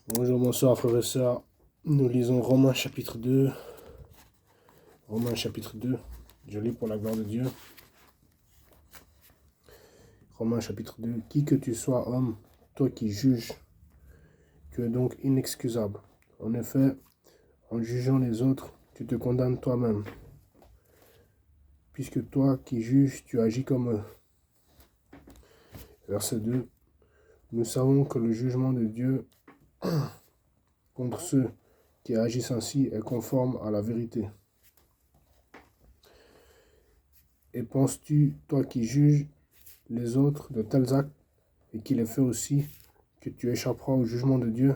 Bonjour, bonsoir frères et sœurs. Nous lisons Romains chapitre 2. Romains chapitre 2. Je lis pour la gloire de Dieu. Romains chapitre 2. Qui que tu sois, homme, toi qui juges, tu es donc inexcusable. En effet, en jugeant les autres, tu te condamnes toi-même. Puisque toi qui juges, tu agis comme eux. Verset 2. Nous savons que le jugement de Dieu contre ceux qui agissent ainsi est conforme à la vérité. Et penses-tu, toi qui juges les autres de tels actes, et qu'il est fait aussi, que tu échapperas au jugement de Dieu?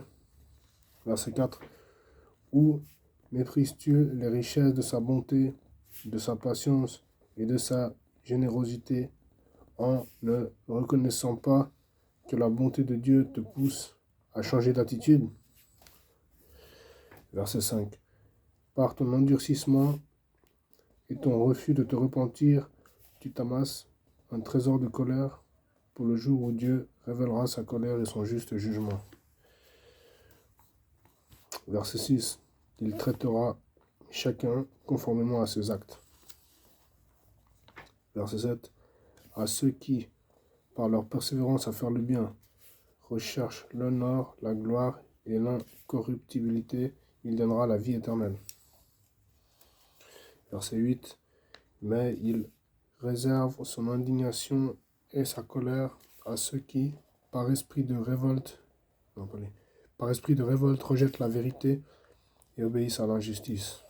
Verset 4. Ou méprises-tu les richesses de sa bonté, de sa patience et de sa générosité, en ne reconnaissant pas que la bonté de Dieu te pousse à changer d'attitude? Verset 5. Par ton endurcissement et ton refus de te repentir, tu t'amasses un trésor de colère pour le jour où Dieu révélera sa colère et son juste jugement. Verset 6. Il traitera chacun conformément à ses actes. Verset 7. À ceux qui, par leur persévérance à faire le bien, recherchent l'honneur, la gloire et l'incorruptibilité, il donnera la vie éternelle. Verset 8. Mais il réserve son indignation et sa colère à ceux qui, par esprit de révolte, rejettent la vérité et obéissent à l'injustice.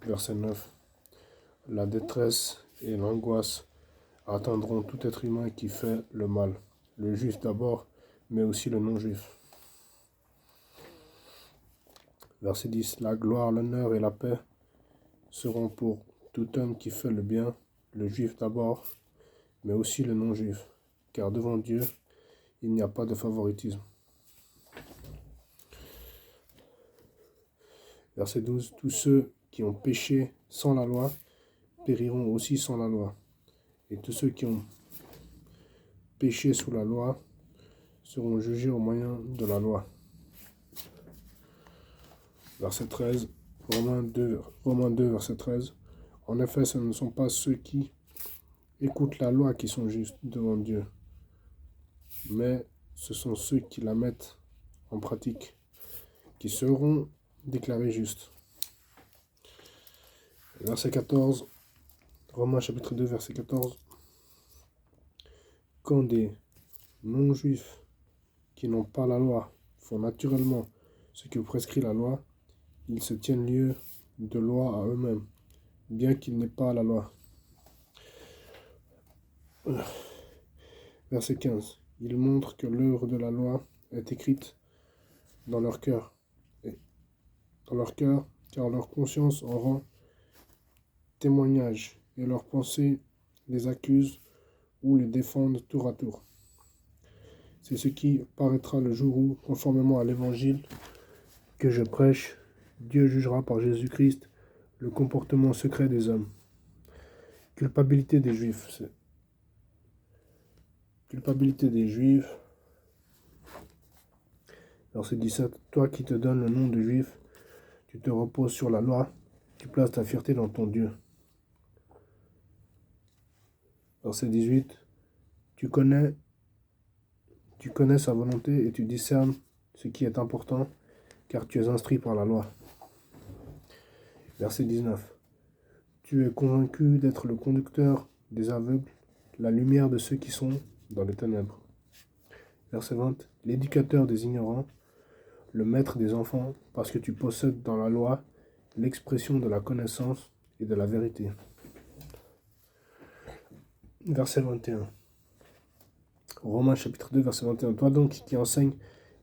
Verset 9. La détresse et l'angoisse atteindront tout être humain qui fait le mal, le juif d'abord, mais aussi le non-juif. Verset 10. La gloire, l'honneur et la paix seront pour tout homme qui fait le bien, le juif d'abord, mais aussi le non-juif, car devant Dieu, il n'y a pas de favoritisme. Verset 12. Tous ceux qui ont péché sans la loi périront aussi sans la loi, et tous ceux qui ont péché sous la loi seront jugés au moyen de la loi. Verset 13, Romains 2, verset 13. En effet, ce ne sont pas ceux qui écoutent la loi qui sont justes devant Dieu, mais ce sont ceux qui la mettent en pratique, qui seront déclarés justes. Verset 14, Romains chapitre 2, verset 14. Quand des non-juifs qui n'ont pas la loi font naturellement ce que prescrit la loi, ils se tiennent lieu de loi à eux-mêmes, bien qu'ils n'aient pas la loi. Verset 15. Il montre que l'œuvre de la loi est écrite dans leur cœur, car leur conscience en rend témoignage, et leurs pensées les accusent ou les défendent tour à tour. C'est ce qui paraîtra le jour où, conformément à l'évangile que je prêche, Dieu jugera par Jésus-Christ le comportement secret des hommes. Culpabilité des Juifs. Culpabilité des Juifs. Verset 17. Toi qui te donnes le nom de Juif, tu te reposes sur la loi, tu places ta fierté dans ton Dieu. Verset 18. Tu connais sa volonté et tu discernes ce qui est important, car tu es instruit par la loi. Verset 19. Tu es convaincu d'être le conducteur des aveugles, la lumière de ceux qui sont dans les ténèbres. Verset 20. L'éducateur des ignorants, le maître des enfants, parce que tu possèdes dans la loi l'expression de la connaissance et de la vérité. Verset 21. Romains chapitre 2, verset 21. Toi donc qui enseignes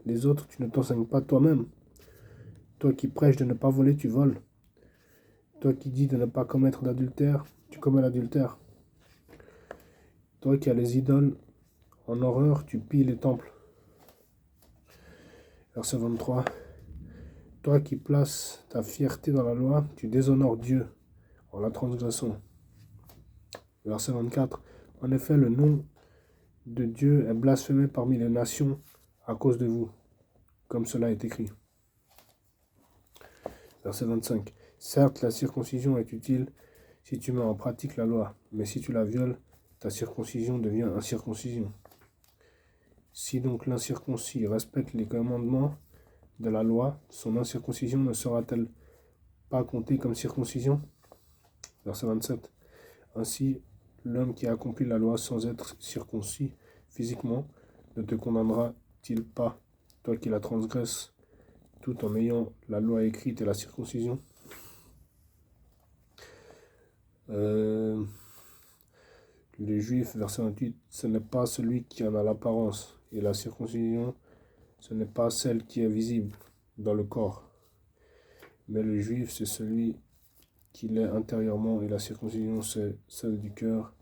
les autres, tu ne t'enseignes pas toi-même. Toi qui prêches de ne pas voler, tu voles. Toi qui dis de ne pas commettre d'adultère, tu commets l'adultère. Toi qui as les idoles en horreur, tu pilles les temples. Verset 23. Toi qui places ta fierté dans la loi, tu déshonores Dieu en la transgressant. Verset 24. En effet, le nom de Dieu est blasphémé parmi les nations à cause de vous, comme cela est écrit. Verset 25. Certes, la circoncision est utile si tu mets en pratique la loi, mais si tu la violes, ta circoncision devient incirconcision. Si donc l'incirconcis respecte les commandements de la loi, son incirconcision ne sera-t-elle pas comptée comme circoncision? Verset 27. Ainsi, l'homme qui accomplit la loi sans être circoncis physiquement ne te condamnera-t-il pas, toi qui la transgresses, tout en ayant la loi écrite et la circoncision? Les Juifs, verset 28, ce n'est pas celui qui en a l'apparence, et la circoncision, ce n'est pas celle qui est visible dans le corps. Mais le Juif, c'est celui qui l'est intérieurement, et la circoncision, c'est celle du cœur,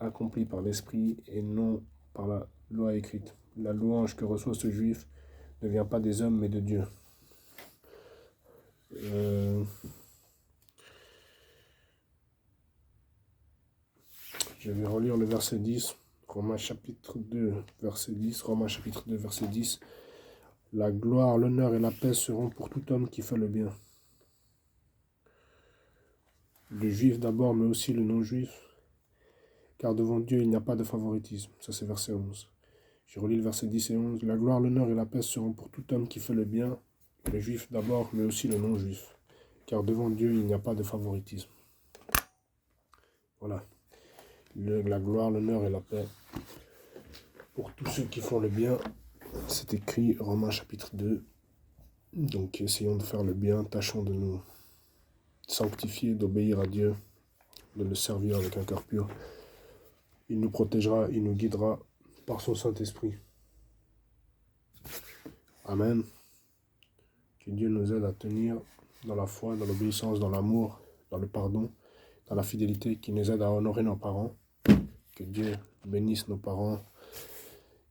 accomplie par l'esprit et non par la loi écrite. La louange que reçoit ce Juif ne vient pas des hommes, mais de Dieu. Je vais relire le verset 10, Romains chapitre 2, verset 10, Romains chapitre 2, verset 10. La gloire, l'honneur et la paix seront pour tout homme qui fait le bien. Le juif d'abord, mais aussi le non-juif, car devant Dieu, il n'y a pas de favoritisme. Ça, c'est verset 11. Je relis le verset 10 et 11. La gloire, l'honneur et la paix seront pour tout homme qui fait le bien, le juif d'abord, mais aussi le non-juif, car devant Dieu, il n'y a pas de favoritisme. Voilà. La gloire, l'honneur et la paix pour tous ceux qui font le bien. C'est écrit Romains chapitre 2. Donc essayons de faire le bien, tâchons de nous sanctifier, d'obéir à Dieu, de le servir avec un cœur pur. Il nous protégera, il nous guidera par son Saint-Esprit. Amen. Que Dieu nous aide à tenir dans la foi, dans l'obéissance, dans l'amour, dans le pardon, dans la fidélité, qui nous aide à honorer nos parents. Que Dieu bénisse nos parents,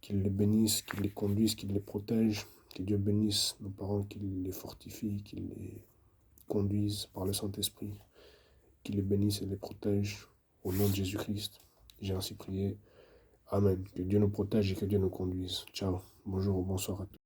qu'il les bénisse, qu'il les conduise, qu'il les protège. Que Dieu bénisse nos parents, qu'il les fortifie, qu'il les conduise par le Saint-Esprit, qu'il les bénisse et les protège au nom de Jésus-Christ. J'ai ainsi prié. Amen. Que Dieu nous protège et que Dieu nous conduise. Ciao. Bonjour ou bonsoir à tous.